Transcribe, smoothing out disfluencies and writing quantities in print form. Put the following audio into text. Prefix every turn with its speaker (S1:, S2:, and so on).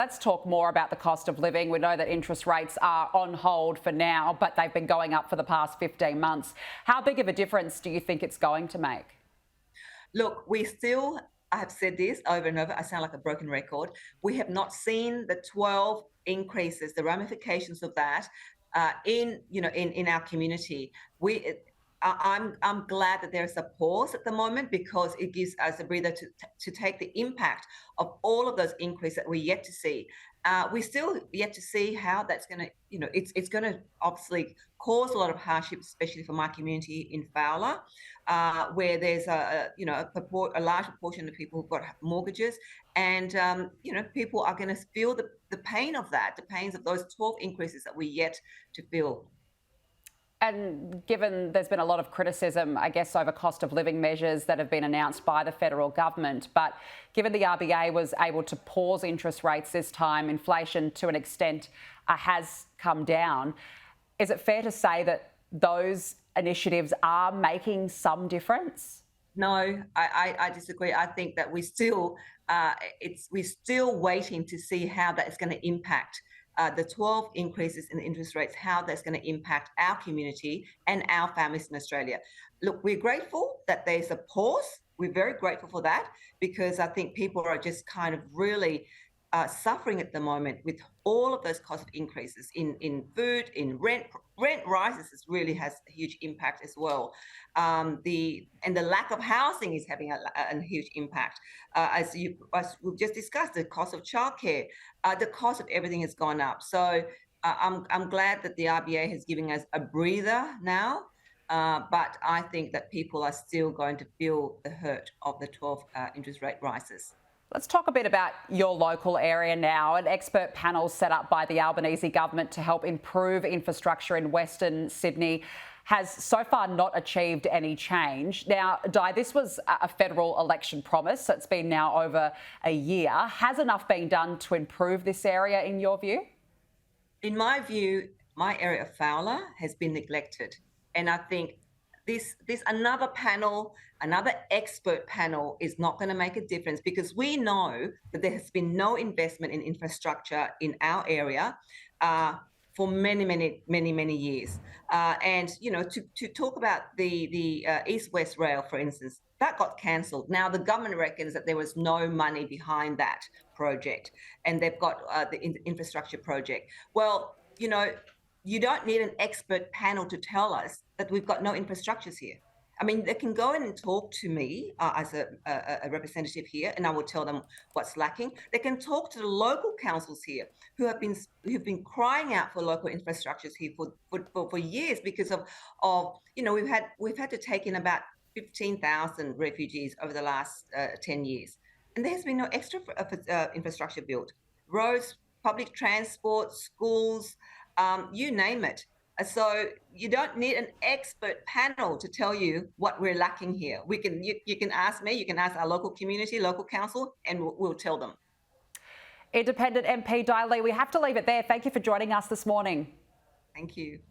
S1: Let's talk more about the cost of living. We know that interest rates are on hold for now, but they've been going up for the past 15 months. How big of a difference do you think it's going to make?
S2: Look, I have said this over and over, I sound like a broken record. We have not seen the 12 increases, the ramifications of that in our community. I'm glad that there's a pause at the moment because it gives us a breather to take the impact of all of those increases that we're yet to see. We still yet to see how that's going to, it's going to obviously cause a lot of hardship, especially for my community in Fowler, where there's a large proportion of people who've got mortgages, and people are going to feel the pain of that, the pains of those 12 increases that we're yet to feel.
S1: And given there's been a lot of criticism, I guess, over cost of living measures that have been announced by the federal government, but given the RBA was able to pause interest rates this time, inflation to an extent has come down, is it fair to say that those initiatives are making some difference?
S2: No, I disagree. I think that we're still waiting to see how that is going to impact the 12 increases in interest rates, how that's going to impact our community and our families in Australia. Look, we're grateful that there's a pause. We're very grateful for that because I think people are just kind of really suffering at the moment with all of those cost increases in food, in rent. Rent rises really has a huge impact as well. The lack of housing is having a huge impact. As we've just discussed, the cost of childcare, the cost of everything has gone up. So I'm glad that the RBA has given us a breather now. But I think that people are still going to feel the hurt of the 12 interest rate rises.
S1: Let's talk a bit about your local area now. An expert panel set up by the Albanese government to help improve infrastructure in Western Sydney has so far not achieved any change. Now, Di, this was a federal election promise, so it's been now over a year. Has enough been done to improve this area in your view?
S2: In my view, my area of Fowler has been neglected. And I think this another panel, another expert panel is not going to make a difference because we know that there has been no investment in infrastructure in our area for many years. To talk about the East-West Rail, for instance, that got cancelled. Now the government reckons that there was no money behind that project, and they've got the infrastructure project. Well, you don't need an expert panel to tell us that we've got no infrastructures here. I mean, they can go in and talk to me as a representative here, and I will tell them what's lacking. They can talk to the local councils here who've been crying out for local infrastructures here for years because of we've had to take in about 15,000 refugees over the last 10 years, and there's been no extra infrastructure built. Roads, public transport, schools, you name it. So you don't need an expert panel to tell you what we're lacking here. You can ask me, you can ask our local community, local council, and we'll tell them.
S1: Independent MP Dai, we have to leave it there. Thank you for joining us this morning.
S2: Thank you.